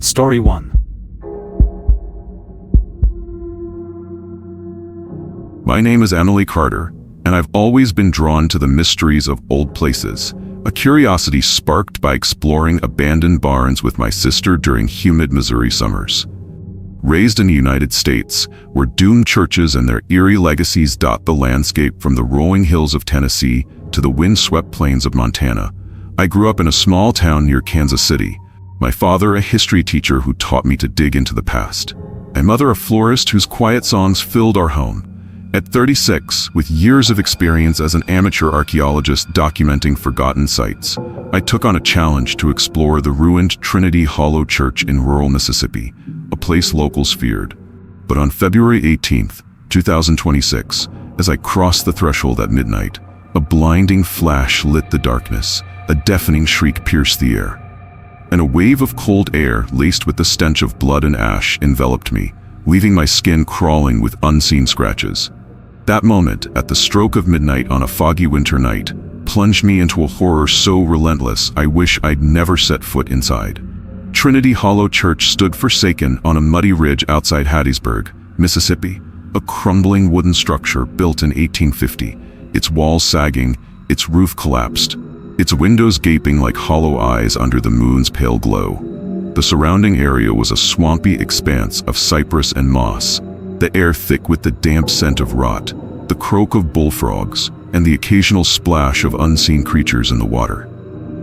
Story 1. My name is Emily Carter, and I've always been drawn to the mysteries of old places, a curiosity sparked by exploring abandoned barns with my sister during humid Missouri summers. Raised in the United States, where doomed churches and their eerie legacies dot the landscape from the rolling hills of Tennessee to the wind-swept plains of Montana, I grew up in a small town near Kansas City. My father, a history teacher who taught me to dig into the past. My mother, a florist whose quiet songs filled our home. At 36, with years of experience as an amateur archaeologist documenting forgotten sites, I took on a challenge to explore the ruined Trinity Hollow Church in rural Mississippi, a place locals feared. But on February 18, 2026, as I crossed the threshold at midnight, a blinding flash lit the darkness, a deafening shriek pierced the air, and a wave of cold air laced with the stench of blood and ash enveloped me, leaving my skin crawling with unseen scratches. That moment, at the stroke of midnight on a foggy winter night, plunged me into a horror so relentless I wish I'd never set foot inside. Trinity Hollow Church stood forsaken on a muddy ridge outside Hattiesburg, Mississippi, a crumbling wooden structure built in 1850, its walls sagging, its roof collapsed, its windows gaping like hollow eyes under the moon's pale glow. The surrounding area was a swampy expanse of cypress and moss, the air thick with the damp scent of rot, the croak of bullfrogs, and the occasional splash of unseen creatures in the water.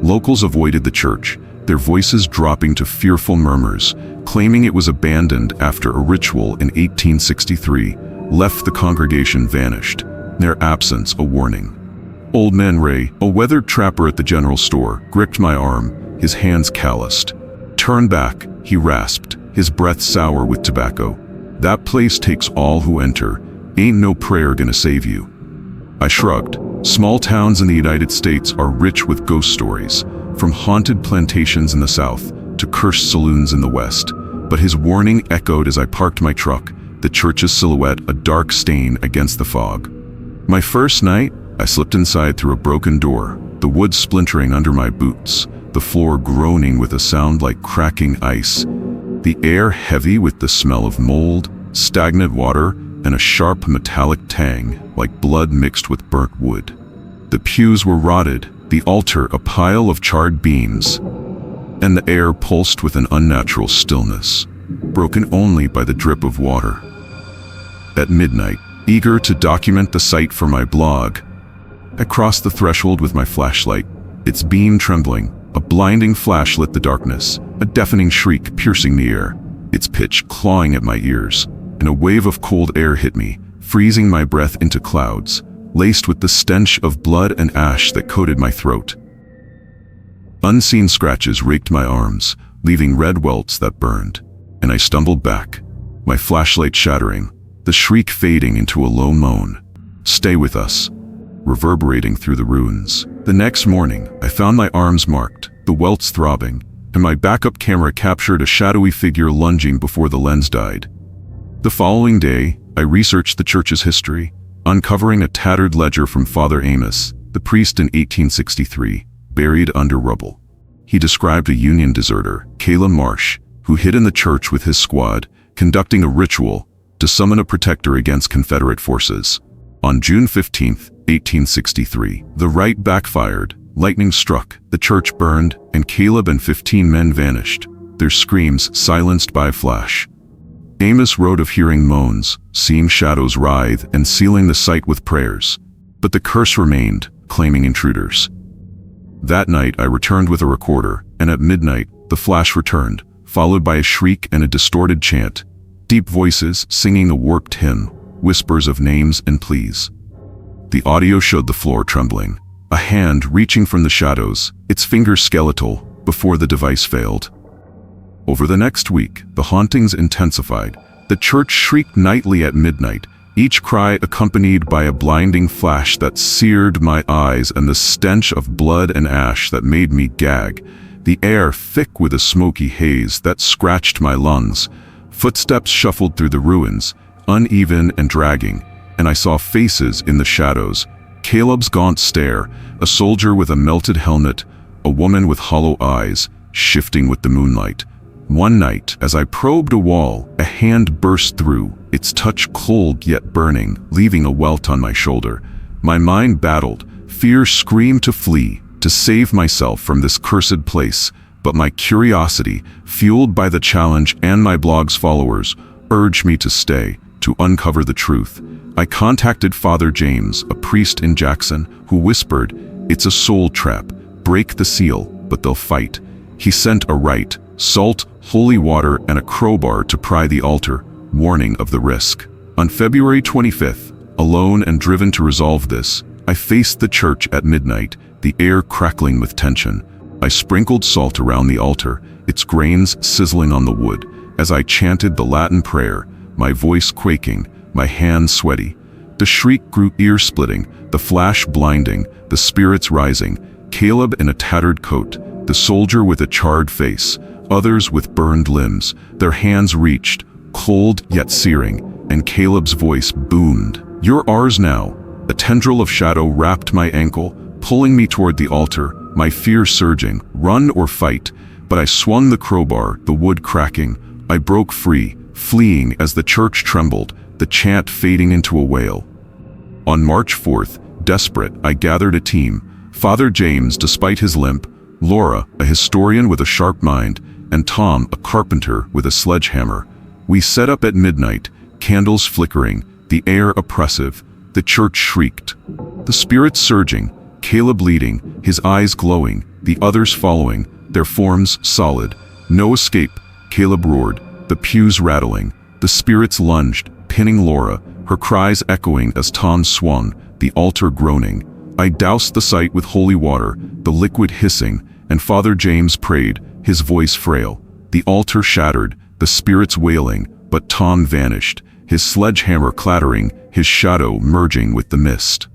Locals avoided the church, their voices dropping to fearful murmurs, claiming it was abandoned after a ritual in 1863 left the congregation vanished, their absence a warning. Old Man Ray, a weathered trapper at the general store, gripped my arm, his hands calloused. "Turn back," he rasped, his breath sour with tobacco. "That place takes all who enter. Ain't no prayer gonna save you." I shrugged. Small towns in the United States are rich with ghost stories, from haunted plantations in the South to cursed saloons in the West. But his warning echoed as I parked my truck, the church's silhouette a dark stain against the fog. My first night, I slipped inside through a broken door, the wood splintering under my boots, the floor groaning with a sound like cracking ice, the air heavy with the smell of mold, stagnant water, and a sharp metallic tang like blood mixed with burnt wood. The pews were rotted, the altar a pile of charred beams, and the air pulsed with an unnatural stillness, broken only by the drip of water. At midnight, eager to document the site for my blog, I crossed the threshold with my flashlight, its beam trembling. A blinding flash lit the darkness, a deafening shriek piercing the air, its pitch clawing at my ears, and a wave of cold air hit me, freezing my breath into clouds, laced with the stench of blood and ash that coated my throat. Unseen scratches raked my arms, leaving red welts that burned, and I stumbled back, my flashlight shattering, the shriek fading into a low moan. "Stay with us," reverberating through the ruins. The next morning, I found my arms marked, the welts throbbing, and my backup camera captured a shadowy figure lunging before the lens died. The following day, I researched the church's history, uncovering a tattered ledger from Father Amos, the priest in 1863, buried under rubble. He described a Union deserter, Caleb Marsh, who hid in the church with his squad, conducting a ritual to summon a protector against Confederate forces. On June 15, 1863, the rite backfired, lightning struck, the church burned, and Caleb and 15 men vanished, their screams silenced by a flash. Amos wrote of hearing moans, seeing shadows writhe, and sealing the site with prayers. But the curse remained, claiming intruders. That night I returned with a recorder, and at midnight, the flash returned, followed by a shriek and a distorted chant. Deep voices singing a warped hymn, whispers of names and pleas. The audio showed the floor trembling, a hand reaching from the shadows, its fingers skeletal, before the device failed. Over the next week, the hauntings intensified. The church shrieked nightly at midnight, each cry accompanied by a blinding flash that seared my eyes and the stench of blood and ash that made me gag, the air thick with a smoky haze that scratched my lungs. Footsteps shuffled through the ruins, uneven and dragging, and I saw faces in the shadows. Caleb's gaunt stare, a soldier with a melted helmet, a woman with hollow eyes, shifting with the moonlight. One night, as I probed a wall, a hand burst through, its touch cold yet burning, leaving a welt on my shoulder. My mind battled. Fear screamed to flee, to save myself from this cursed place, but my curiosity, fueled by the challenge and my blog's followers, urged me to stay, to uncover the truth. I contacted Father James, a priest in Jackson, who whispered, "It's a soul trap. Break the seal, but they'll fight." He sent a rite, salt, holy water, and a crowbar to pry the altar, warning of the risk. On February 25th, alone and driven to resolve this, I faced the church at midnight, the air crackling with tension. I sprinkled salt around the altar, its grains sizzling on the wood, as I chanted the Latin prayer, my voice quaking, my hands sweaty. The shriek grew ear-splitting, the flash blinding, the spirits rising. Caleb in a tattered coat, the soldier with a charred face, others with burned limbs. Their hands reached, cold yet searing, and Caleb's voice boomed. "You're ours now." A tendril of shadow wrapped my ankle, pulling me toward the altar, my fear surging, run or fight. But I swung the crowbar, the wood cracking. I broke free, fleeing as the church trembled, the chant fading into a wail. On March 4th, desperate, I gathered a team. Father James, despite his limp, Laura, a historian with a sharp mind, and Tom, a carpenter with a sledgehammer. We set up at midnight, candles flickering, the air oppressive. The church shrieked. The spirits surging, Caleb leading, his eyes glowing, the others following, their forms solid. No escape, Caleb roared, the pews rattling. The spirits lunged, pinning Laura, her cries echoing as Tom swung, the altar groaning. I doused the site with holy water, the liquid hissing, and Father James prayed, his voice frail. The altar shattered, the spirits wailing, but Tom vanished, his sledgehammer clattering, his shadow merging with the mist.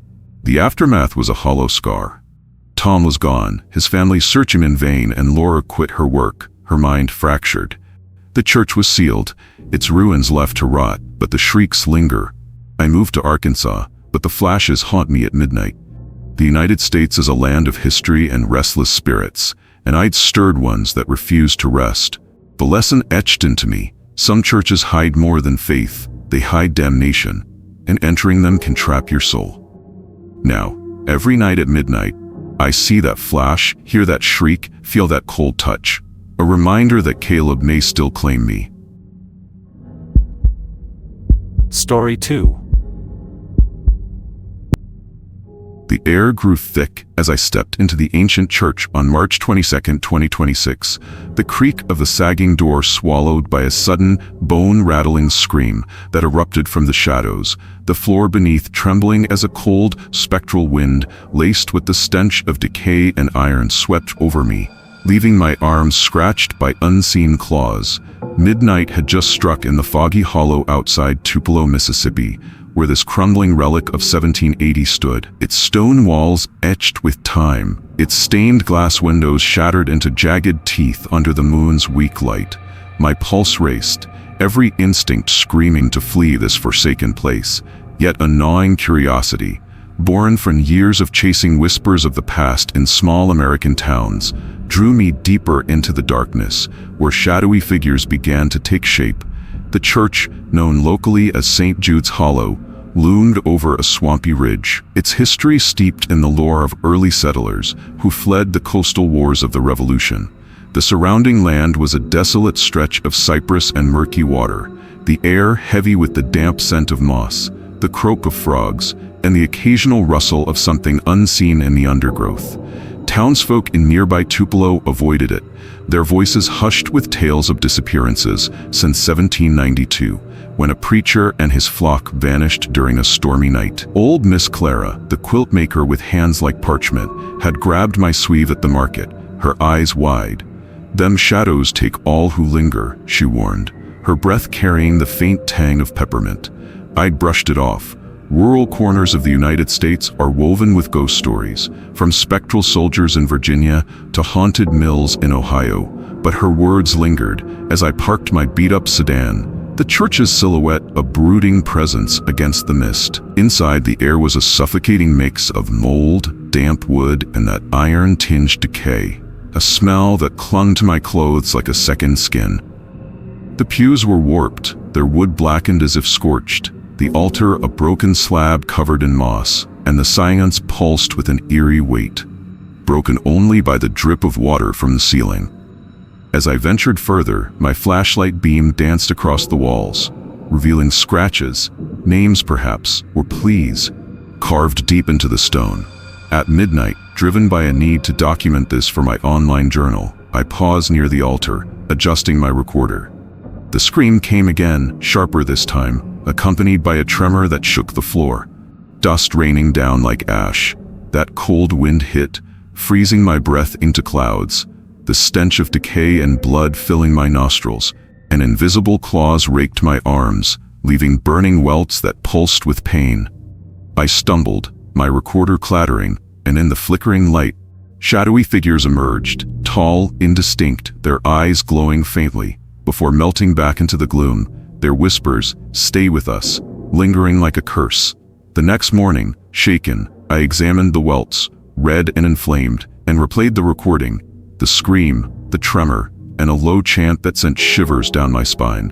The aftermath was a hollow scar. Tom was gone, his family searching in vain, and Laura quit her work, her mind fractured. The church was sealed, its ruins left to rot, but the shrieks linger. I moved to Arkansas, but the flashes haunt me at midnight. The United States is a land of history and restless spirits, and I'd stirred ones that refused to rest. The lesson etched into me: some churches hide more than faith, they hide damnation, and entering them can trap your soul. Now, every night at midnight, I see that flash, hear that shriek, feel that cold touch. A reminder that Caleb may still claim me. Story 2. The air grew thick as I stepped into the ancient church on March 22, 2026. The creak of the sagging door swallowed by a sudden, bone-rattling scream that erupted from the shadows, the floor beneath trembling as a cold, spectral wind, laced with the stench of decay and iron, swept over me, leaving my arms scratched by unseen claws. Midnight had just struck in the foggy hollow outside Tupelo, Mississippi, where this crumbling relic of 1780 stood, its stone walls etched with time, its stained glass windows shattered into jagged teeth under the moon's weak light. My pulse raced, every instinct screaming to flee this forsaken place, yet a gnawing curiosity, born from years of chasing whispers of the past in small American towns, drew me deeper into the darkness, where shadowy figures began to take shape. The church, known locally as St. Jude's Hollow, loomed over a swampy ridge, its history steeped in the lore of early settlers who fled the coastal wars of the Revolution. The surrounding land was a desolate stretch of cypress and murky water, the air heavy with the damp scent of moss, the croak of frogs, and the occasional rustle of something unseen in the undergrowth. Townsfolk in nearby Tupelo avoided it, their voices hushed with tales of disappearances since 1792, when a preacher and his flock vanished during a stormy night. Old Miss Clara, the quilt maker with hands like parchment, had grabbed my sleeve at the market, her eyes wide. "Them shadows take all who linger," she warned, her breath carrying the faint tang of peppermint. I'd brushed it off. Rural corners of the United States are woven with ghost stories, from spectral soldiers in Virginia to haunted mills in Ohio. But her words lingered as I parked my beat-up sedan, the church's silhouette a brooding presence against the mist. Inside, the air was a suffocating mix of mold, damp wood, and that iron-tinged decay. a smell that clung to my clothes like a second skin. The pews were warped, their wood blackened as if scorched, the altar a broken slab covered in moss, and the silence pulsed with an eerie weight, broken only by the drip of water from the ceiling. As I ventured further, my flashlight beam danced across the walls, revealing scratches, names perhaps, or pleas, carved deep into the stone. At midnight, driven by a need to document this for my online journal, I paused near the altar, adjusting my recorder. The scream came again, sharper this time, accompanied by a tremor that shook the floor. Dust raining down like ash. That cold wind hit, freezing my breath into clouds, the stench of decay and blood filling my nostrils, and invisible claws raked my arms, leaving burning welts that pulsed with pain. I stumbled, my recorder clattering, and in the flickering light, shadowy figures emerged, tall, indistinct, their eyes glowing faintly, before melting back into the gloom, their whispers, "Stay with us," lingering like a curse. The next morning, shaken, I examined the welts, red and inflamed, and replayed the recording, the scream, the tremor, and a low chant that sent shivers down my spine.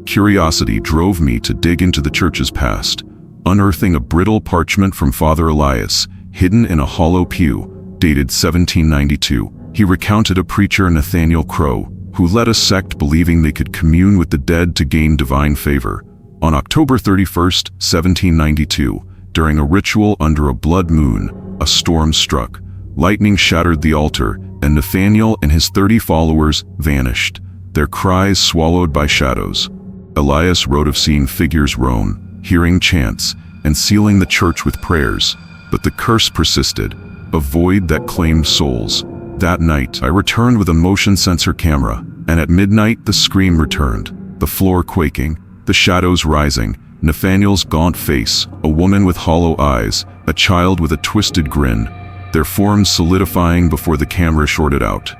Curiosity drove me to dig into the church's past, unearthing a brittle parchment from Father Elias, hidden in a hollow pew, dated 1792. He recounted a preacher, Nathaniel Crow, who led a sect believing they could commune with the dead to gain divine favor. On October 31st, 1792, during a ritual under a blood moon, a storm struck. Lightning shattered the altar, and Nathaniel and his 30 followers vanished, their cries swallowed by shadows. Elias wrote of seeing figures roam, hearing chants, and sealing the church with prayers, but the curse persisted, a void that claimed souls. That night, I returned with a motion sensor camera, and at midnight the scream returned, the floor quaking, the shadows rising, Nathaniel's gaunt face, a woman with hollow eyes, a child with a twisted grin, their forms solidifying before the camera shorted out.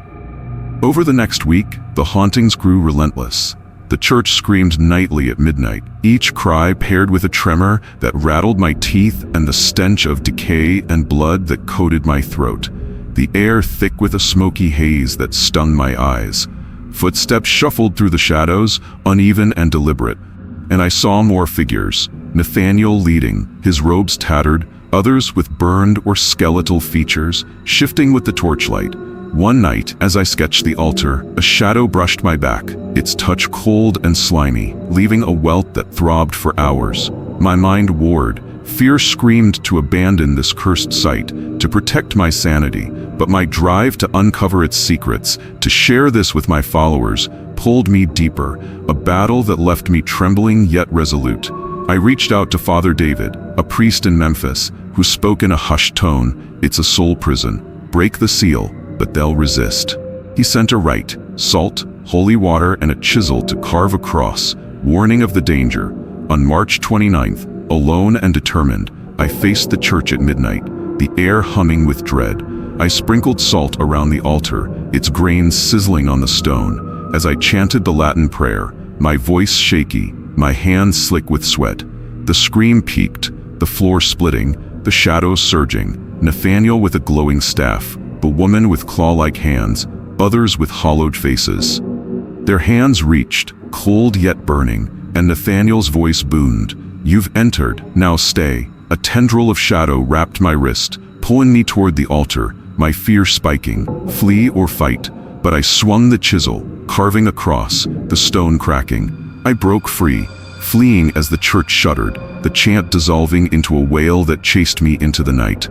Over the next week, the hauntings grew relentless. The church screamed nightly at midnight, each cry paired with a tremor that rattled my teeth and the stench of decay and blood that coated my throat, the air thick with a smoky haze that stung my eyes. Footsteps shuffled through the shadows, uneven and deliberate, and I saw more figures, Nathaniel leading, his robes tattered, others with burned or skeletal features, shifting with the torchlight. One night, as I sketched the altar, a shadow brushed my back, its touch cold and slimy, leaving a welt that throbbed for hours. My mind warred. Fear screamed to abandon this cursed site, to protect my sanity, but my drive to uncover its secrets, to share this with my followers, pulled me deeper, a battle that left me trembling yet resolute. I reached out to Father David, a priest in Memphis, who spoke in a hushed tone, "It's a soul prison. Break the seal, but they'll resist." He sent a rite, salt, holy water, and a chisel to carve a cross, warning of the danger. On March 29th, alone and determined, I faced the church at midnight, the air humming with dread. I sprinkled salt around the altar, its grains sizzling on the stone. As I chanted the Latin prayer, my voice shaky, my hands slick with sweat. The scream peaked, the floor splitting, the shadows surging, Nathaniel with a glowing staff, the woman with claw-like hands, others with hollowed faces. Their hands reached, cold yet burning, and Nathaniel's voice boomed, "You've entered, now stay." A tendril of shadow wrapped my wrist, pulling me toward the altar, my fear spiking, flee or fight. But I swung the chisel, carving a cross, the stone cracking. I broke free, fleeing as the church shuddered, the chant dissolving into a wail that chased me into the night.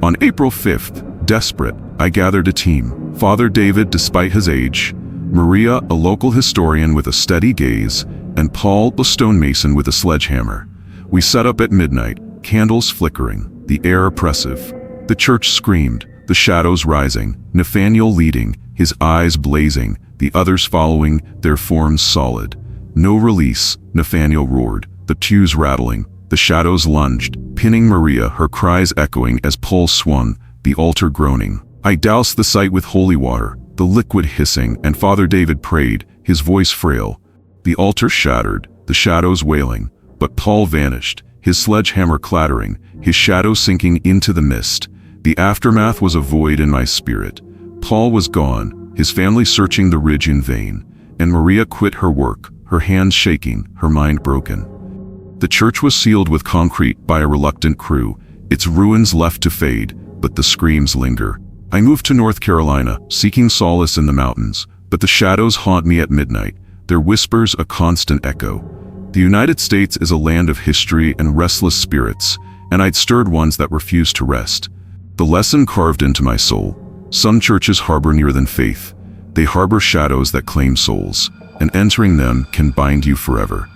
On April 5th, desperate, I gathered a team. Father David, despite his age, Maria, a local historian with a steady gaze, and Paul, the stonemason with a sledgehammer. We set up at midnight, candles flickering, the air oppressive. The church screamed, the shadows rising, Nathaniel leading, his eyes blazing, the others following, their forms solid. "No release," Nathaniel roared, the pews rattling, the shadows lunged, pinning Maria, her cries echoing as Paul swung, the altar groaning. I doused the site with holy water, the liquid hissing, and Father David prayed, his voice frail. The altar shattered, the shadows wailing, but Paul vanished, his sledgehammer clattering, his shadow sinking into the mist. The aftermath was a void in my spirit, Paul was gone, his family searching the ridge in vain, and Maria quit her work, her hands shaking, her mind broken. The church was sealed with concrete by a reluctant crew, its ruins left to fade, but the screams linger. I moved to North Carolina, seeking solace in the mountains, but the shadows haunt me at midnight, their whispers a constant echo. The United States is a land of history and restless spirits, and I'd stirred ones that refused to rest. The lesson carved into my soul: some churches harbor nearer than faith. They harbor shadows that claim souls, and entering them can bind you forever.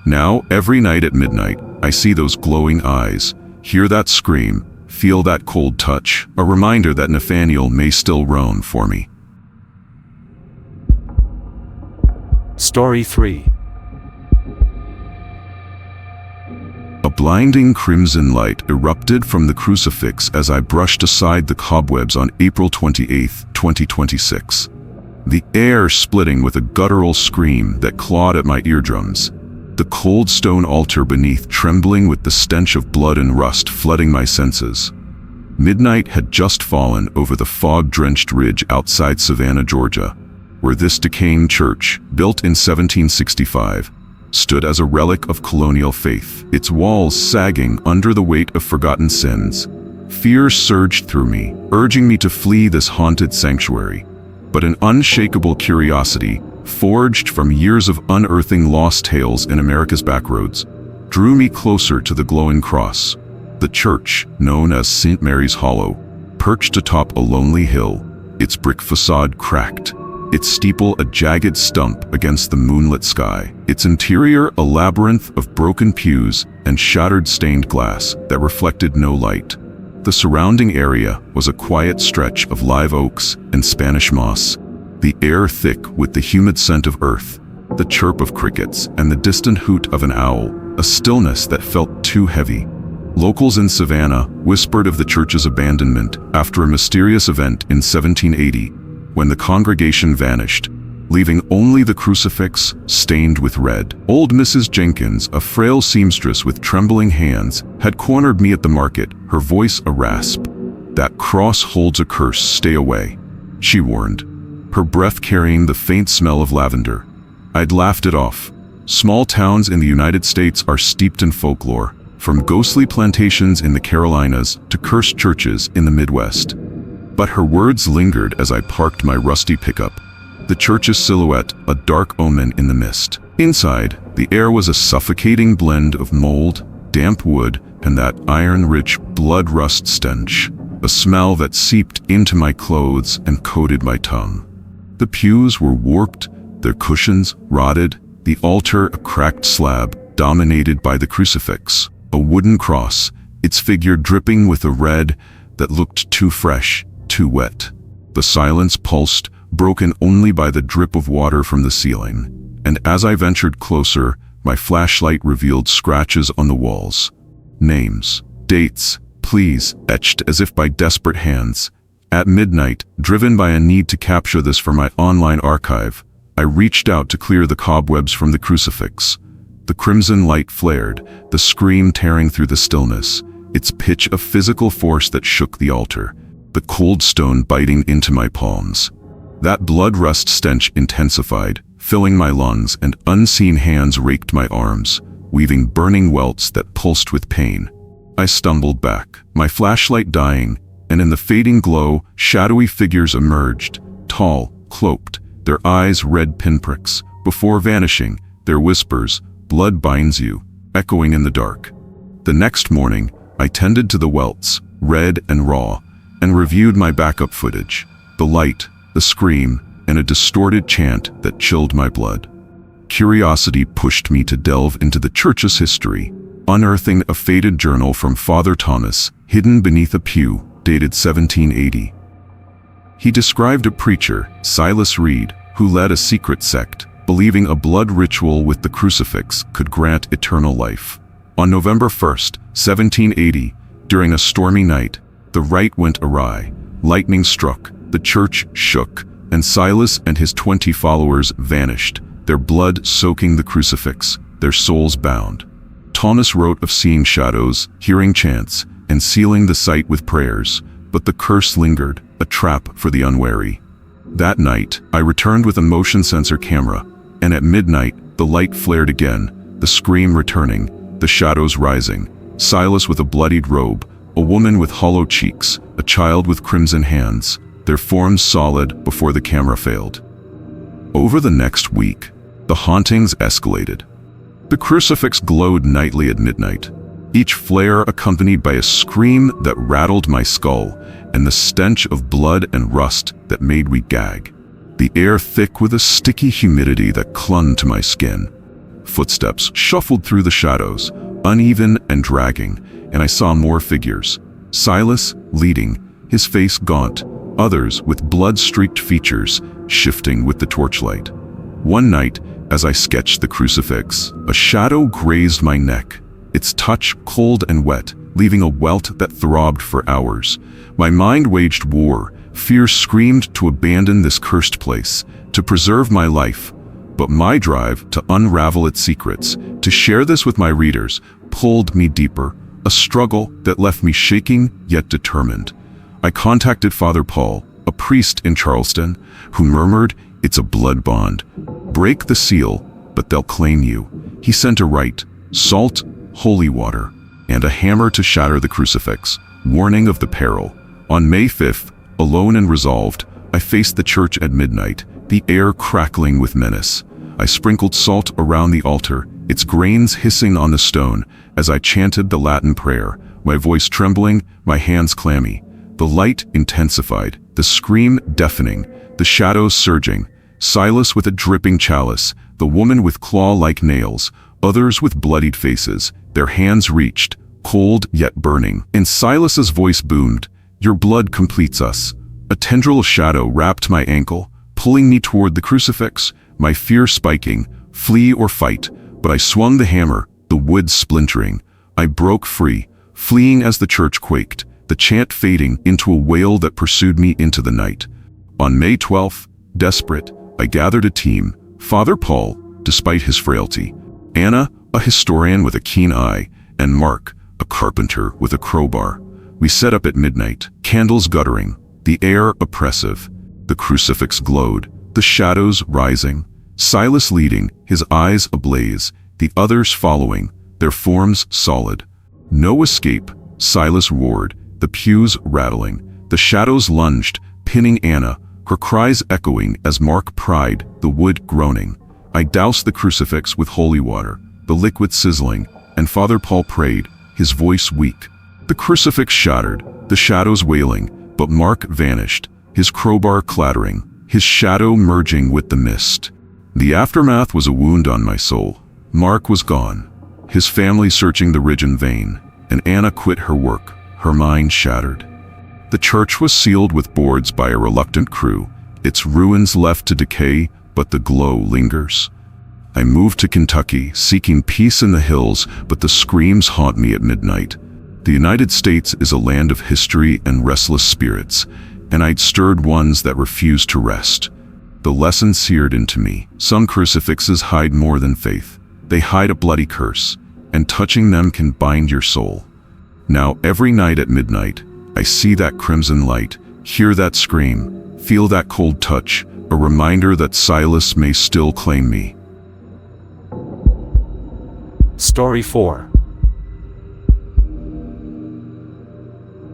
Now, every night at midnight, I see those glowing eyes, hear that scream, feel that cold touch, a reminder that Nathaniel may still roam for me. Story 3. A blinding crimson light erupted from the crucifix as I brushed aside the cobwebs on April 28, 2026. The air splitting with a guttural scream that clawed at my eardrums. The cold stone altar beneath trembling with the stench of blood and rust flooding my senses. Midnight had just fallen over the fog-drenched ridge outside Savannah, Georgia, where this decaying church, built in 1765, stood as a relic of colonial faith, its walls sagging under the weight of forgotten sins. Fear surged through me, urging me to flee this haunted sanctuary. But an unshakable curiosity, forged from years of unearthing lost tales in America's backroads, drew me closer to the glowing cross. The church, known as St. Mary's Hollow, perched atop a lonely hill, its brick facade cracked, its steeple a jagged stump against the moonlit sky, its interior a labyrinth of broken pews and shattered stained glass that reflected no light. The surrounding area was a quiet stretch of live oaks and Spanish moss, the air thick with the humid scent of earth, the chirp of crickets and the distant hoot of an owl, a stillness that felt too heavy. Locals in Savannah whispered of the church's abandonment after a mysterious event in 1780, when the congregation vanished, leaving only the crucifix stained with red. Old Mrs. Jenkins, a frail seamstress with trembling hands, had cornered me at the market, her voice a rasp. "That cross holds a curse, stay away," she warned, her breath carrying the faint smell of lavender. I'd laughed it off. Small towns in the United States are steeped in folklore, from ghostly plantations in the Carolinas to cursed churches in the Midwest. But her words lingered as I parked my rusty pickup, the church's silhouette a dark omen in the mist. Inside, the air was a suffocating blend of mold, damp wood, and that iron-rich blood rust stench, a smell that seeped into my clothes and coated my tongue. The pews were warped, their cushions rotted, the altar a cracked slab dominated by the crucifix, a wooden cross, its figure dripping with a red that looked too fresh, too wet. The silence pulsed, broken only by the drip of water from the ceiling, and as I ventured closer, my flashlight revealed scratches on the walls. Names, dates, pleas, etched as if by desperate hands. At midnight, driven by a need to capture this for my online archive, I reached out to clear the cobwebs from the crucifix. The crimson light flared, the scream tearing through the stillness, its pitch a physical force that shook the altar, the cold stone biting into my palms. That blood rust stench intensified, filling my lungs, and unseen hands raked my arms, weaving burning welts that pulsed with pain. I stumbled back, my flashlight dying, and in the fading glow, shadowy figures emerged, tall, cloaked, their eyes red pinpricks. Before vanishing, their whispers, "Blood binds you," echoing in the dark. The next morning, I tended to the welts, red and raw, and reviewed my backup footage, the light, the scream, and a distorted chant that chilled my blood. Curiosity pushed me to delve into the church's history, unearthing a faded journal from Father Thomas, hidden beneath a pew, dated 1780. He described a preacher, Silas Reed, who led a secret sect, believing a blood ritual with the crucifix could grant eternal life. On November 1st, 1780, during a stormy night, the rite went awry. Lightning struck, the church shook, and Silas and his 20 followers vanished, their blood soaking the crucifix, their souls bound. Thomas wrote of seeing shadows, hearing chants, and sealing the site with prayers, but the curse lingered, a trap for the unwary. That night, I returned with a motion sensor camera, and at midnight, the light flared again, the scream returning, the shadows rising. Silas with a bloodied robe, a woman with hollow cheeks, a child with crimson hands, their forms solid before the camera failed. Over the next week, the hauntings escalated. The crucifix glowed nightly at midnight, each flare accompanied by a scream that rattled my skull and the stench of blood and rust that made me gag. The air thick with a sticky humidity that clung to my skin. Footsteps shuffled through the shadows, uneven and dragging, and I saw more figures. Silas leading, his face gaunt, others with blood-streaked features shifting with the torchlight. One night, as I sketched the crucifix, a shadow grazed my neck, its touch cold and wet, leaving a welt that throbbed for hours. My mind waged war. Fear screamed to abandon this cursed place, to preserve my life. But my drive to unravel its secrets, to share this with my readers, pulled me deeper, a struggle that left me shaking yet determined. I contacted Father Paul, a priest in Charleston, who murmured, "It's a blood bond. Break the seal, but they'll claim you." He sent a rite, salt, holy water, and a hammer to shatter the crucifix, warning of the peril. On May 5th, alone and resolved, I faced the church at midnight, the air crackling with menace. I sprinkled salt around the altar, its grains hissing on the stone as I chanted the Latin prayer, my voice trembling, my hands clammy. The light intensified, the scream deafening, the shadows surging. Silas with a dripping chalice, the woman with claw-like nails, others with bloodied faces, their hands reached, cold yet burning. And Silas's voice boomed, "Your blood completes us." A tendril of shadow wrapped my ankle, pulling me toward the crucifix, my fear spiking, flee or fight. But I swung the hammer, the wood splintering. I broke free, fleeing as the church quaked, the chant fading into a wail that pursued me into the night. On May 12th, desperate, I gathered a team, Father Paul, despite his frailty, Anna, a historian with a keen eye, and Mark, a carpenter with a crowbar. We set up at midnight, candles guttering, the air oppressive. The crucifix glowed, the shadows rising. Silas leading, his eyes ablaze, the others following, their forms solid. No escape, Silas roared, the pews rattling. The shadows lunged, pinning Anna, her cries echoing as Mark pried, the wood groaning. I doused the crucifix with holy water, the liquid sizzling, and Father Paul prayed, his voice weak. The crucifix shattered, the shadows wailing, but Mark vanished, his crowbar clattering, his shadow merging with the mist. The aftermath was a wound on my soul. Mark was gone, his family searching the ridge in vain, and Anna quit her work, her mind shattered. The church was sealed with boards by a reluctant crew, its ruins left to decay, but the glow lingers. I moved to Kentucky, seeking peace in the hills, but the screams haunt me at midnight. The United States is a land of history and restless spirits, and I'd stirred ones that refused to rest. The lesson seared into me. Some crucifixes hide more than faith. They hide a bloody curse, and touching them can bind your soul. Now, every night at midnight, I see that crimson light, hear that scream, feel that cold touch, a reminder that Silas may still claim me. Story 4.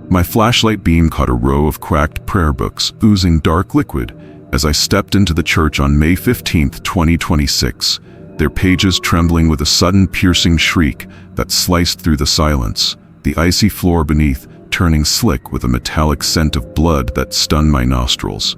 My flashlight beam caught a row of cracked prayer books oozing dark liquid as I stepped into the church on May 15, 2026, their pages trembling with a sudden piercing shriek that sliced through the silence, the icy floor beneath turning slick with a metallic scent of blood that stunned my nostrils.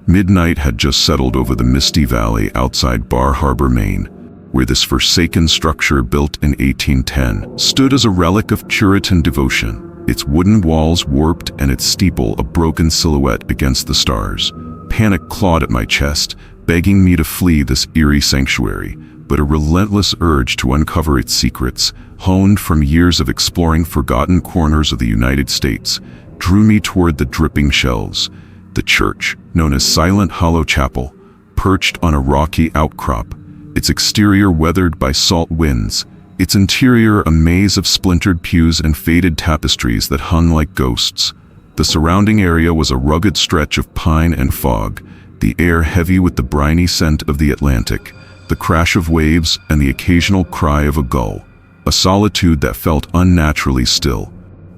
Midnight had just settled over the misty valley outside Bar Harbor, Maine, where this forsaken structure built in 1810 stood as a relic of Puritan devotion, its wooden walls warped and its steeple a broken silhouette against the stars. Panic clawed at my chest, begging me to flee this eerie sanctuary, but a relentless urge to uncover its secrets, honed from years of exploring forgotten corners of the United States, drew me toward the dripping shelves. The church, known as Silent Hollow Chapel, perched on a rocky outcrop, its exterior weathered by salt winds, its interior a maze of splintered pews and faded tapestries that hung like ghosts. The surrounding area was a rugged stretch of pine and fog, the air heavy with the briny scent of the Atlantic, the crash of waves and the occasional cry of a gull, a solitude that felt unnaturally still.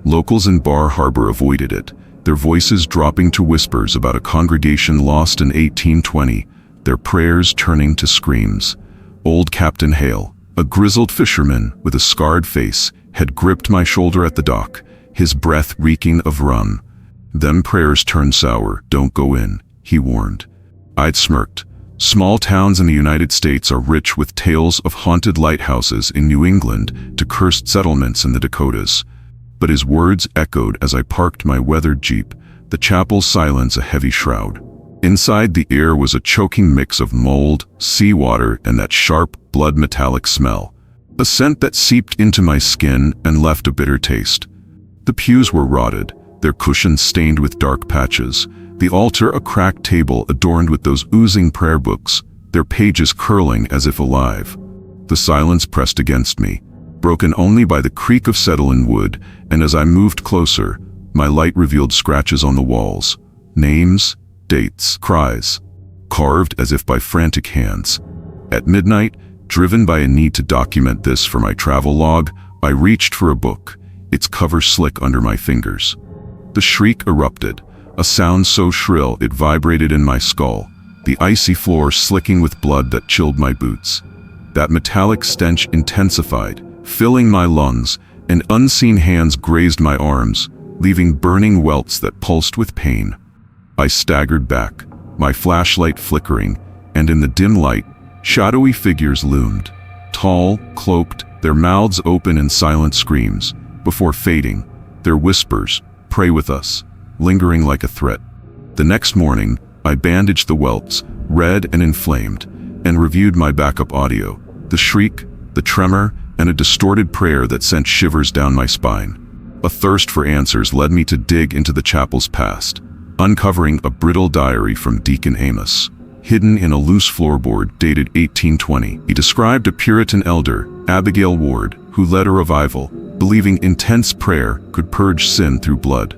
Locals in Bar Harbor avoided it, their voices dropping to whispers about a congregation lost in 1820, their prayers turning to screams. Old Captain Hale, a grizzled fisherman with a scarred face, had gripped my shoulder at the dock, his breath reeking of rum. "Them prayers turn sour, don't go in," he warned. I'd smirked. Small towns in the United States are rich with tales of haunted lighthouses in New England to cursed settlements in the Dakotas. But his words echoed as I parked my weathered Jeep, the chapel's silence a heavy shroud. Inside, the air was a choking mix of mold, seawater, and that sharp, blood-metallic smell. A scent that seeped into my skin and left a bitter taste. The pews were rotted, their cushions stained with dark patches, the altar a cracked table adorned with those oozing prayer books, their pages curling as if alive. The silence pressed against me, broken only by the creak of settling wood, and as I moved closer, my light revealed scratches on the walls. Names, dates, cries, carved as if by frantic hands. At midnight, driven by a need to document this for my travel log, I reached for a book, its cover slick under my fingers. The shriek erupted, a sound so shrill it vibrated in my skull, the icy floor slicking with blood that chilled my boots. That metallic stench intensified, filling my lungs, and unseen hands grazed my arms, leaving burning welts that pulsed with pain. I staggered back, my flashlight flickering, and in the dim light, shadowy figures loomed. Tall, cloaked, their mouths open in silent screams. Before fading, their whispers, "Pray with us," lingering like a threat. The next morning, I bandaged the welts, red and inflamed, and reviewed my backup audio, the shriek, the tremor, and a distorted prayer that sent shivers down my spine. A thirst for answers led me to dig into the chapel's past, uncovering a brittle diary from Deacon Amos. Hidden in a loose floorboard dated 1820, he described a Puritan elder, Abigail Ward, who led a revival, believing intense prayer could purge sin through blood.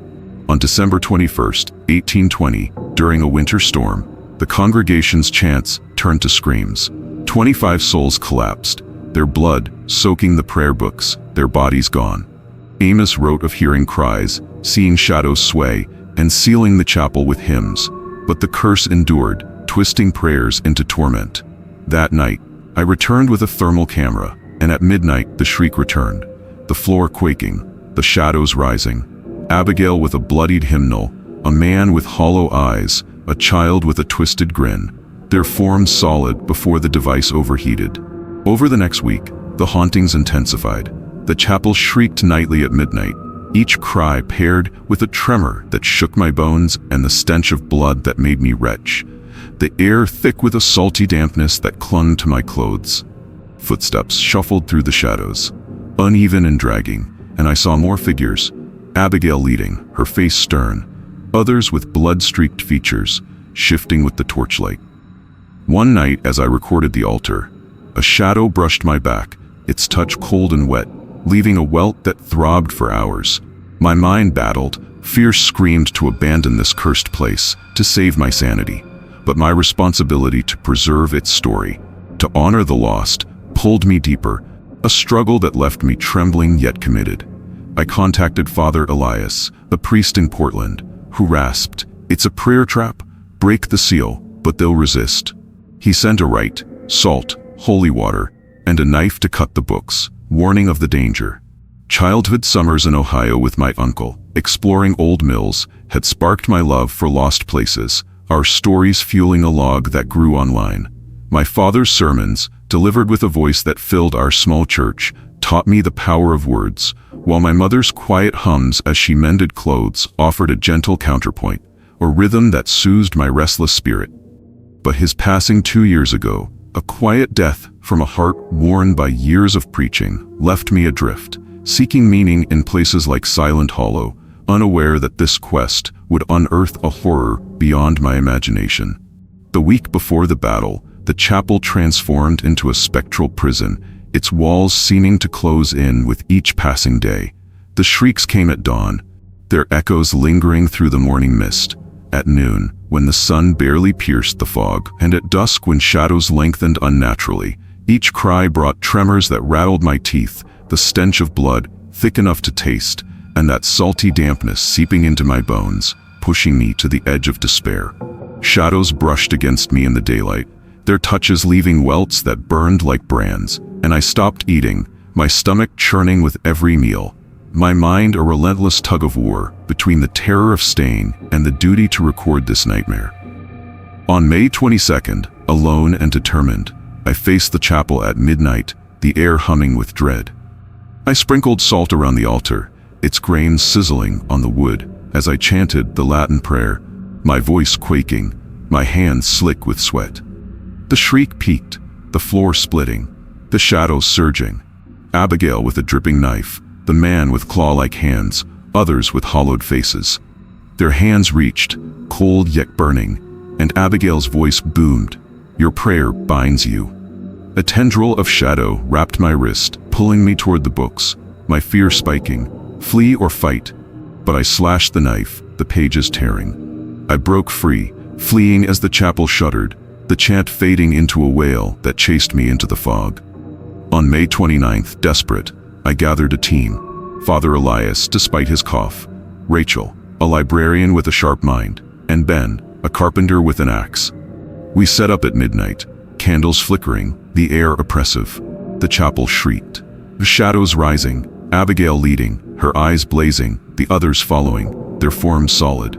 On December 21st, 1820, during a winter storm, the congregation's chants turned to screams. 25 souls collapsed, their blood soaking the prayer books, their bodies gone. Amos wrote of hearing cries, seeing shadows sway, and sealing the chapel with hymns, but the curse endured, twisting prayers into torment. That night, I returned with a thermal camera, and at midnight the shriek returned, the floor quaking, the shadows rising. Abigail with a bloodied hymnal, a man with hollow eyes, a child with a twisted grin, their forms solid before the device overheated. Over the next week, the hauntings intensified. The chapel shrieked nightly at midnight, each cry paired with a tremor that shook my bones and the stench of blood that made me retch. The air thick with a salty dampness that clung to my clothes. Footsteps shuffled through the shadows, uneven and dragging, and I saw more figures. Abigail leading, her face stern, others with blood-streaked features, shifting with the torchlight. One night, as I recorded the altar, a shadow brushed my back, its touch cold and wet, leaving a welt that throbbed for hours. My mind battled, fear screamed to abandon this cursed place, to save my sanity. But my responsibility to preserve its story, to honor the lost, pulled me deeper, a struggle that left me trembling yet committed. I contacted Father Elias, a priest in Portland, who rasped, "It's a prayer trap, break the seal, but they'll resist." He sent a rite, salt, holy water, and a knife to cut the books, warning of the danger. Childhood summers in Ohio with my uncle, exploring old mills, had sparked my love for lost places, our stories fueling a log that grew online. My father's sermons, delivered with a voice that filled our small church, taught me the power of words, while my mother's quiet hums as she mended clothes offered a gentle counterpoint, a rhythm that soothed my restless spirit. But his passing 2 years ago, a quiet death from a heart worn by years of preaching, left me adrift, seeking meaning in places like Silent Hollow, unaware that this quest would unearth a horror beyond my imagination. The week before the battle, the chapel transformed into a spectral prison, its walls seeming to close in with each passing day. The shrieks came at dawn, their echoes lingering through the morning mist. At noon, when the sun barely pierced the fog, and at dusk when shadows lengthened unnaturally, each cry brought tremors that rattled my teeth, the stench of blood, thick enough to taste, and that salty dampness seeping into my bones, pushing me to the edge of despair. Shadows brushed against me in the daylight, their touches leaving welts that burned like brands, and I stopped eating, my stomach churning with every meal, my mind a relentless tug-of-war between the terror of staying and the duty to record this nightmare. On May 22nd, alone and determined, I faced the chapel at midnight, the air humming with dread. I sprinkled salt around the altar, its grains sizzling on the wood as I chanted the Latin prayer, my voice quaking, my hands slick with sweat. The shriek peaked, the floor splitting, the shadows surging. Abigail with a dripping knife, the man with claw-like hands, others with hollowed faces. Their hands reached, cold yet burning, and Abigail's voice boomed, "Your prayer binds you." A tendril of shadow wrapped my wrist, pulling me toward the books, my fear spiking, flee or fight. But I slashed the knife, the pages tearing. I broke free, fleeing as the chapel shuddered, the chant fading into a wail that chased me into the fog. On May 29th, desperate, I gathered a team. Father Elias, despite his cough, Rachel, a librarian with a sharp mind, and Ben, a carpenter with an axe. We set up at midnight, candles flickering, the air oppressive. The chapel shrieked. The shadows rising, Abigail leading, her eyes blazing, the others following, their forms solid.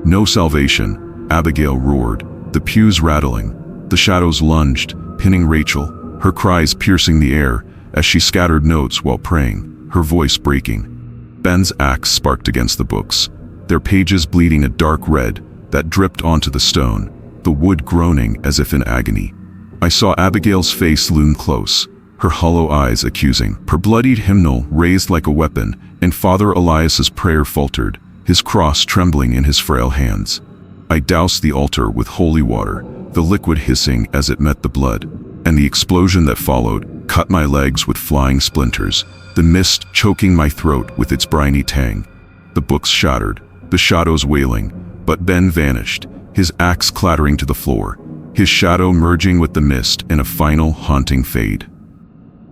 "No salvation," Abigail roared, the pews rattling. The shadows lunged, pinning Rachel, her cries piercing the air as she scattered notes while praying, her voice breaking. Ben's axe sparked against the books, their pages bleeding a dark red that dripped onto the stone, the wood groaning as if in agony. I saw Abigail's face loom close, her hollow eyes accusing, her bloodied hymnal raised like a weapon, and Father Elias's prayer faltered, his cross trembling in his frail hands. I doused the altar with holy water, the liquid hissing as it met the blood, and the explosion that followed cut my legs with flying splinters, the mist choking my throat with its briny tang. The books shattered, the shadows wailing, but Ben vanished, his axe clattering to the floor, his shadow merging with the mist in a final haunting fade.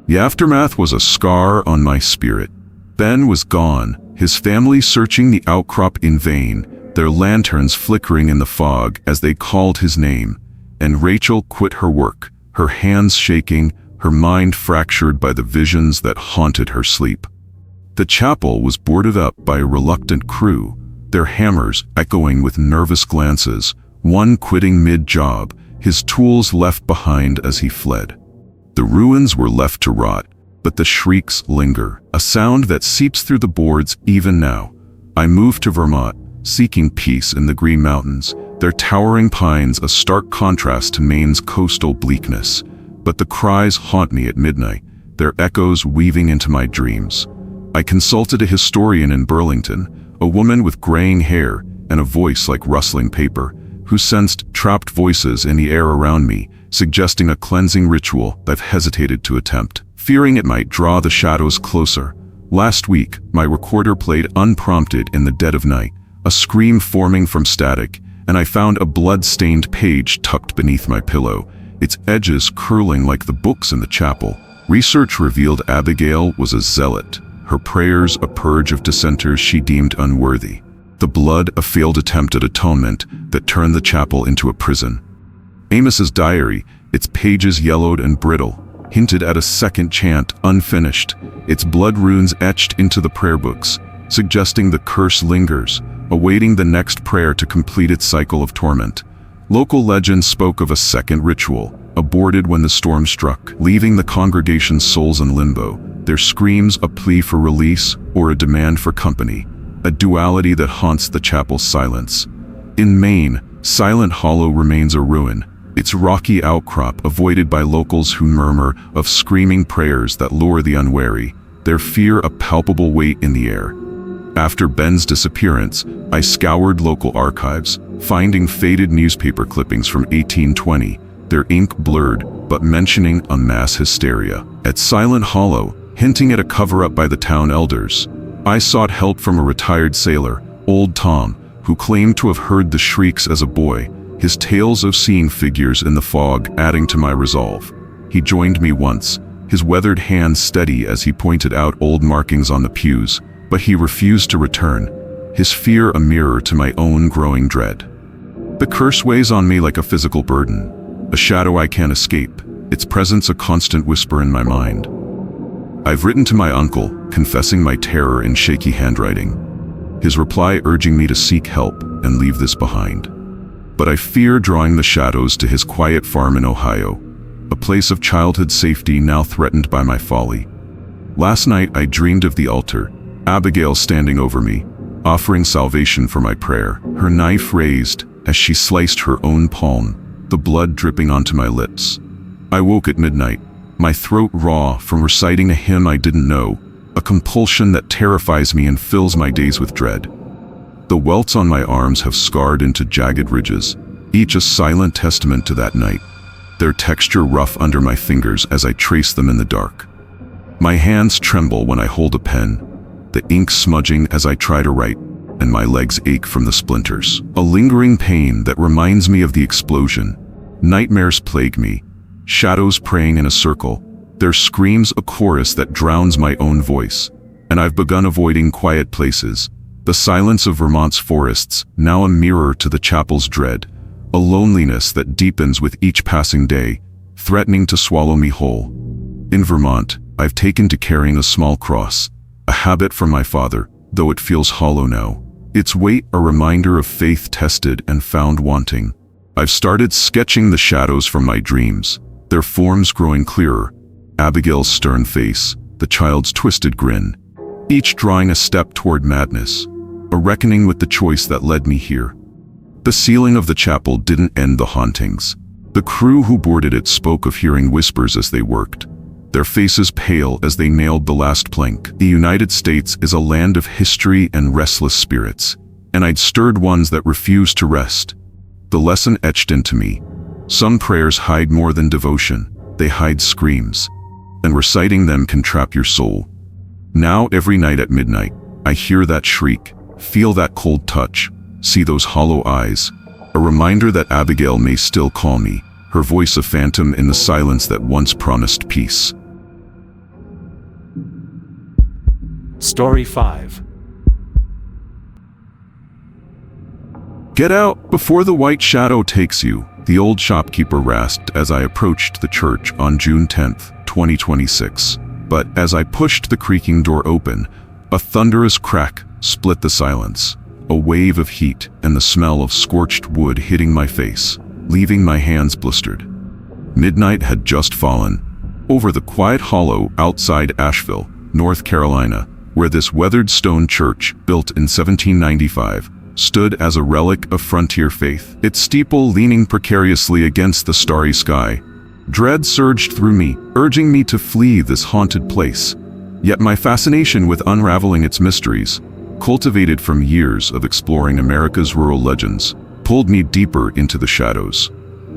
The aftermath was a scar on my spirit. Ben was gone, his family searching the outcrop in vain, their lanterns flickering in the fog as they called his name, and Rachel quit her work, her hands shaking, her mind fractured by the visions that haunted her sleep. The chapel was boarded up by a reluctant crew, their hammers echoing with nervous glances, one quitting mid-job, his tools left behind as he fled. The ruins were left to rot, but the shrieks linger, a sound that seeps through the boards even now. I moved to Vermont, seeking peace in the Green Mountains, their towering pines a stark contrast to Maine's coastal bleakness. But the cries haunt me at midnight, their echoes weaving into my dreams. I consulted a historian in Burlington, a woman with graying hair and a voice like rustling paper, who sensed trapped voices in the air around me, suggesting a cleansing ritual I've hesitated to attempt, fearing it might draw the shadows closer. Last week, my recorder played unprompted in the dead of night, a scream forming from static, and I found a blood-stained page tucked beneath my pillow, its edges curling like the books in the chapel. Research revealed Abigail was a zealot, her prayers a purge of dissenters she deemed unworthy. The blood a failed attempt at atonement that turned the chapel into a prison. Amos's diary, its pages yellowed and brittle, hinted at a second chant unfinished, its blood runes etched into the prayer books, suggesting the curse lingers, awaiting the next prayer to complete its cycle of torment. Local legend spoke of a second ritual, aborted when the storm struck, leaving the congregation's souls in limbo, their screams a plea for release or a demand for company, a duality that haunts the chapel's silence. In Maine, Silent Hollow remains a ruin, its rocky outcrop avoided by locals who murmur of screaming prayers that lure the unwary, their fear a palpable weight in the air. After Ben's disappearance, I scoured local archives, finding faded newspaper clippings from 1820, their ink blurred, but mentioning a mass hysteria. At Silent Hollow, hinting at a cover-up by the town elders. I sought help from a retired sailor, Old Tom, who claimed to have heard the shrieks as a boy, his tales of seeing figures in the fog adding to my resolve. He joined me once, his weathered hand steady as he pointed out old markings on the pews, but he refused to return, his fear a mirror to my own growing dread. The curse weighs on me like a physical burden, a shadow I can't escape, its presence a constant whisper in my mind. I've written to my uncle, confessing my terror in shaky handwriting, his reply urging me to seek help and leave this behind. But I fear drawing the shadows to his quiet farm in Ohio, a place of childhood safety now threatened by my folly. Last night I dreamed of the altar, Abigail standing over me, offering salvation for my prayer, her knife raised as she sliced her own palm, the blood dripping onto my lips. I woke at midnight, my throat raw from reciting a hymn I didn't know, a compulsion that terrifies me and fills my days with dread. The welts on my arms have scarred into jagged ridges, each a silent testament to that night, their texture rough under my fingers as I trace them in the dark. My hands tremble when I hold a pen, the ink smudging as I try to write, and my legs ache from the splinters. A lingering pain that reminds me of the explosion. Nightmares plague me, shadows praying in a circle, their screams a chorus that drowns my own voice. And I've begun avoiding quiet places, the silence of Vermont's forests, now a mirror to the chapel's dread, a loneliness that deepens with each passing day, threatening to swallow me whole. In Vermont, I've taken to carrying a small cross, a habit from my father, though it feels hollow now. Its weight a reminder of faith tested and found wanting. I've started sketching the shadows from my dreams, their forms growing clearer, Abigail's stern face, the child's twisted grin, each drawing a step toward madness, a reckoning with the choice that led me here. The ceiling of the chapel didn't end the hauntings. The crew who boarded it spoke of hearing whispers as they worked, their faces pale as they nailed the last plank. The United States is a land of history and restless spirits, and I'd stirred ones that refused to rest. The lesson etched into me. Some prayers hide more than devotion, they hide screams, and reciting them can trap your soul. Now every night at midnight, I hear that shriek, feel that cold touch, see those hollow eyes, a reminder that Abigail may still call me, her voice a phantom in the silence that once promised peace. Story 5. Get out before the white shadow takes you, the old shopkeeper rasped as I approached the church on June 10th, 2026. But as I pushed the creaking door open, a thunderous crack split the silence, a wave of heat and the smell of scorched wood hitting my face, leaving my hands blistered. Midnight had just fallen over the quiet hollow outside Asheville, North Carolina, where this weathered stone church, built in 1795, stood as a relic of frontier faith, its steeple leaning precariously against the starry sky. Dread surged through me, urging me to flee this haunted place. Yet my fascination with unraveling its mysteries, cultivated from years of exploring America's rural legends, pulled me deeper into the shadows.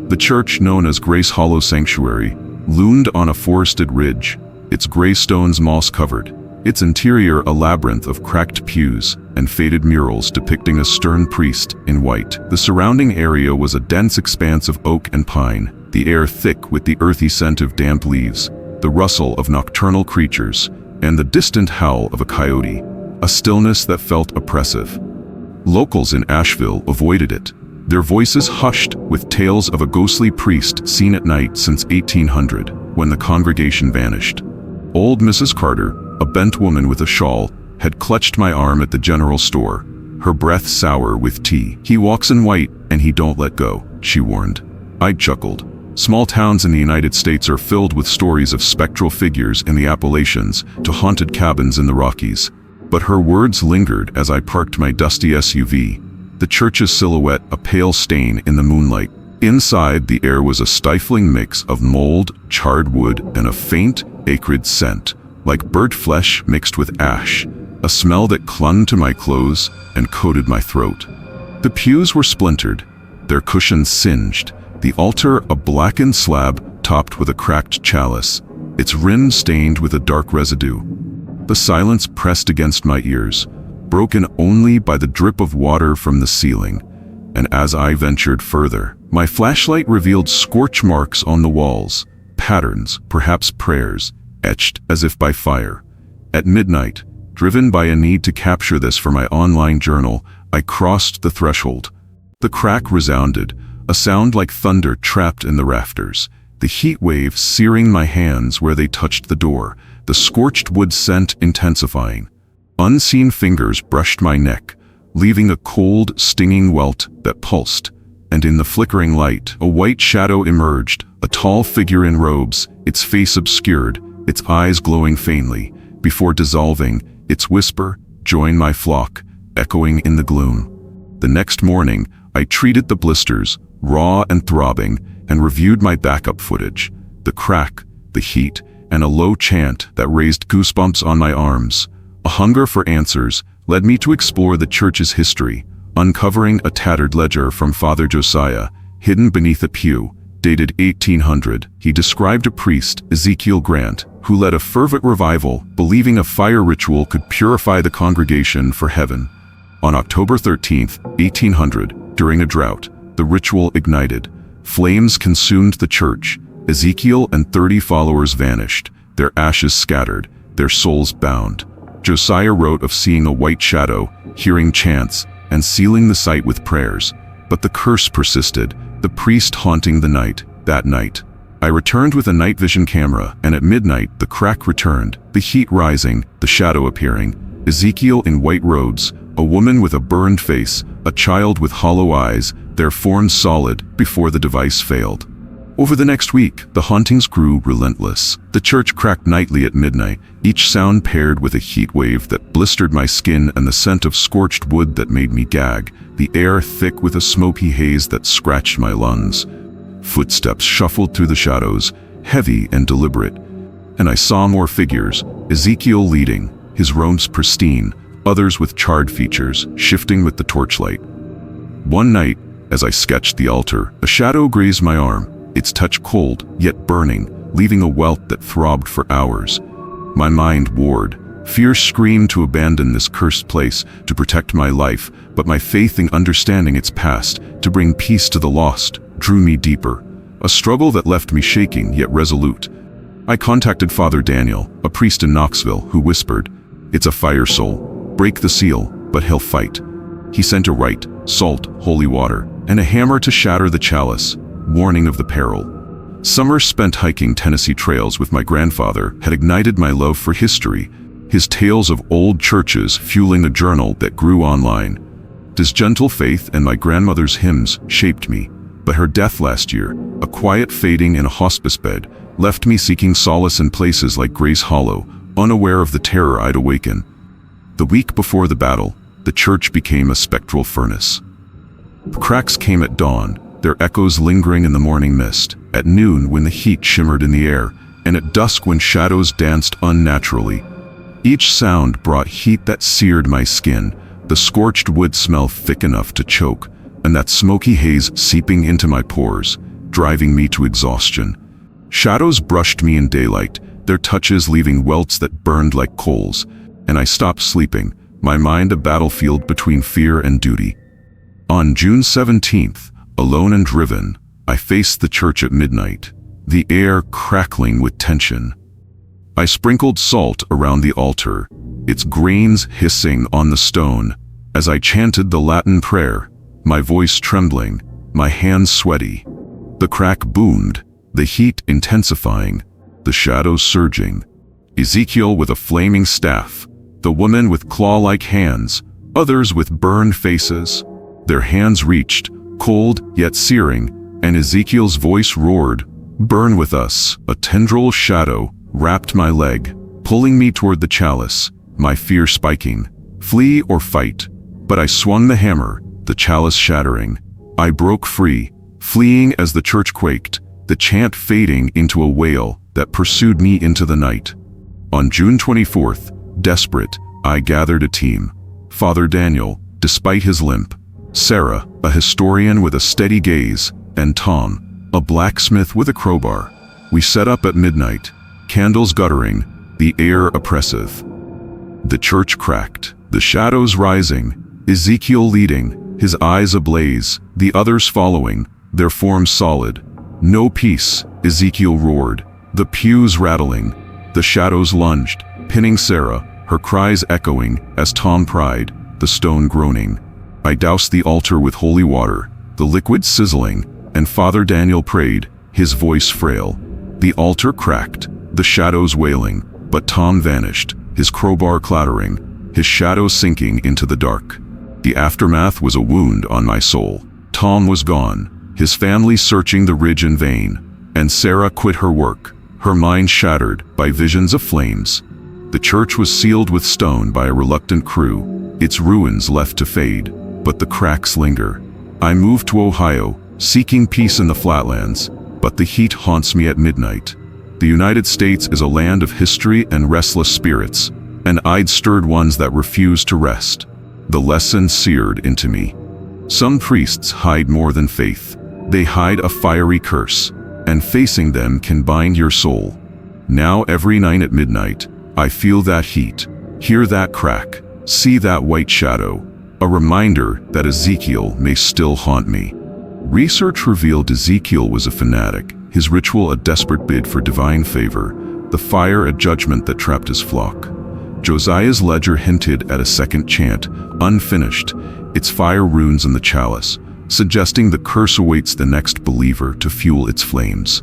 The church, known as Grace Hollow Sanctuary, loomed on a forested ridge, its gray stones moss-covered, its interior a labyrinth of cracked pews and faded murals depicting a stern priest in white. The surrounding area was a dense expanse of oak and pine, the air thick with the earthy scent of damp leaves, the rustle of nocturnal creatures, and the distant howl of a coyote, a stillness that felt oppressive. Locals in Asheville avoided it, their voices hushed with tales of a ghostly priest seen at night since 1800, when the congregation vanished. Old Mrs. Carter, a bent woman with a shawl, had clutched my arm at the general store, her breath sour with tea. "He walks in white, and he don't let go," she warned. I chuckled. Small towns in the United States are filled with stories of spectral figures in the Appalachians to haunted cabins in the Rockies. But her words lingered as I parked my dusty SUV, the church's silhouette a pale stain in the moonlight. Inside, the air was a stifling mix of mold, charred wood, and a faint, acrid scent, like burnt flesh mixed with ash, a smell that clung to my clothes and coated my throat. The pews were splintered, their cushions singed, the altar a blackened slab topped with a cracked chalice, its rim stained with a dark residue. The silence pressed against my ears, broken only by the drip of water from the ceiling. And as I ventured further, my flashlight revealed scorch marks on the walls, patterns, perhaps prayers, etched as if by fire. At midnight, driven by a need to capture this for my online journal, I crossed the threshold. The crack resounded, a sound like thunder trapped in the rafters, the heat wave searing my hands where they touched the door, the scorched wood scent intensifying. Unseen fingers brushed my neck, leaving a cold, stinging welt that pulsed. And in the flickering light, a white shadow emerged, a tall figure in robes, its face obscured, its eyes glowing faintly. Before dissolving, its whisper, "Join my flock," echoing in the gloom. The next morning, I treated the blisters, raw and throbbing, and reviewed my backup footage. The crack, the heat, and a low chant that raised goosebumps on my arms. A hunger for answers led me to explore the church's history, uncovering a tattered ledger from Father Josiah, hidden beneath a pew, dated 1800. He described a priest, Ezekiel Grant, who led a fervent revival, believing a fire ritual could purify the congregation for heaven. On October 13, 1800, during a drought, the ritual ignited. Flames consumed the church. Ezekiel and 30 followers vanished, their ashes scattered, their souls bound. Josiah wrote of seeing a white shadow, hearing chants, and sealing the site with prayers. But the curse persisted, the priest haunting the night. That night, I returned with a night vision camera, and at midnight the crack returned, the heat rising, the shadow appearing. Ezekiel in white robes, a woman with a burned face, a child with hollow eyes, their forms solid before the device failed. Over the next week, the hauntings grew relentless. The church cracked nightly at midnight, each sound paired with a heat wave that blistered my skin and the scent of scorched wood that made me gag, the air thick with a smoky haze that scratched my lungs. Footsteps shuffled through the shadows, heavy and deliberate, and I saw more figures, Ezekiel leading, his robes pristine, others with charred features, shifting with the torchlight. One night, as I sketched the altar, a shadow grazed my arm, its touch cold, yet burning, leaving a welt that throbbed for hours. My mind warred. Fear screamed to abandon this cursed place, to protect my life, but my faith in understanding its past, to bring peace to the lost, drew me deeper. A struggle that left me shaking, yet resolute. I contacted Father Daniel, a priest in Knoxville, who whispered, "It's a fire soul. Break the seal, but he'll fight." He sent a rite, salt, holy water, and a hammer to shatter the chalice, warning of the peril. Summers spent hiking Tennessee trails with my grandfather had ignited my love for history, his tales of old churches fueling a journal that grew online. His gentle faith and my grandmother's hymns shaped me, but her death last year, a quiet fading in a hospice bed, left me seeking solace in places like Grace Hollow, unaware of the terror I'd awaken. The week before the battle, the church became a spectral furnace. The cracks came at dawn, their echoes lingering in the morning mist, at noon when the heat shimmered in the air, and at dusk when shadows danced unnaturally. Each sound brought heat that seared my skin, the scorched wood smell thick enough to choke, and that smoky haze seeping into my pores, driving me to exhaustion. Shadows brushed me in daylight, their touches leaving welts that burned like coals, and I stopped sleeping, my mind a battlefield between fear and duty. On June 17th, alone and driven, I faced the church at midnight, the air crackling with tension. I sprinkled salt around the altar, its grains hissing on the stone, as I chanted the Latin prayer, my voice trembling, my hands sweaty. The crack boomed, the heat intensifying, the shadows surging. Ezekiel with a flaming staff, the woman with claw-like hands, others with burned faces. Their hands reached, cold yet searing, and Ezekiel's voice roared, "Burn with us." A tendril shadow wrapped my leg, pulling me toward the chalice, my fear spiking. Flee or fight. But I swung the hammer, the chalice shattering. I broke free, fleeing as the church quaked, the chant fading into a wail that pursued me into the night. On June 24th, desperate, I gathered a team. Father Daniel, despite his limp, Sarah, a historian with a steady gaze, and Tom, a blacksmith with a crowbar. We set up at midnight, candles guttering, the air oppressive. The church cracked, the shadows rising, Ezekiel leading, his eyes ablaze, the others following, their forms solid. "No peace," Ezekiel roared, the pews rattling. The shadows lunged, pinning Sarah, her cries echoing as Tom pried, the stone groaning. I doused the altar with holy water, the liquid sizzling, and Father Daniel prayed, his voice frail. The altar cracked, the shadows wailing, but Tom vanished, his crowbar clattering, his shadow sinking into the dark. The aftermath was a wound on my soul. Tom was gone, his family searching the ridge in vain, and Sarah quit her work, her mind shattered by visions of flames. The church was sealed with stone by a reluctant crew, its ruins left to fade, but the cracks linger. I moved to Ohio, seeking peace in the flatlands, but the heat haunts me at midnight. The United States is a land of history and restless spirits, and I'd stirred ones that refuse to rest. The lesson seared into me. Some priests hide more than faith. They hide a fiery curse, and facing them can bind your soul. Now every night at midnight, I feel that heat, hear that crack, see that white shadow, a reminder that Ezekiel may still haunt me. Research revealed Ezekiel was a fanatic, his ritual a desperate bid for divine favor, the fire a judgment that trapped his flock. Josiah's ledger hinted at a second chant, unfinished, its fire runes in the chalice, suggesting the curse awaits the next believer to fuel its flames.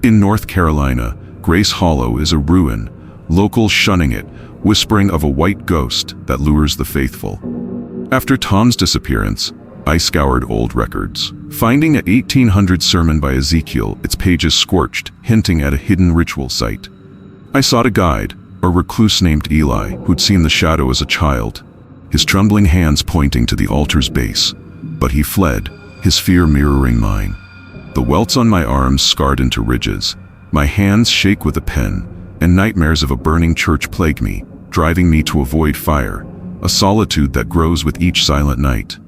In North Carolina, Grace Hollow is a ruin, locals shunning it, whispering of a white ghost that lures the faithful. After Tom's disappearance, I scoured old records, finding an 1800 sermon by Ezekiel, its pages scorched, hinting at a hidden ritual site. I sought a guide, a recluse named Eli, who'd seen the shadow as a child, his trembling hands pointing to the altar's base. But he fled, his fear mirroring mine. The welts on my arms scarred into ridges, my hands shake with a pen, and nightmares of a burning church plague me, driving me to avoid fire, a solitude that grows with each silent night.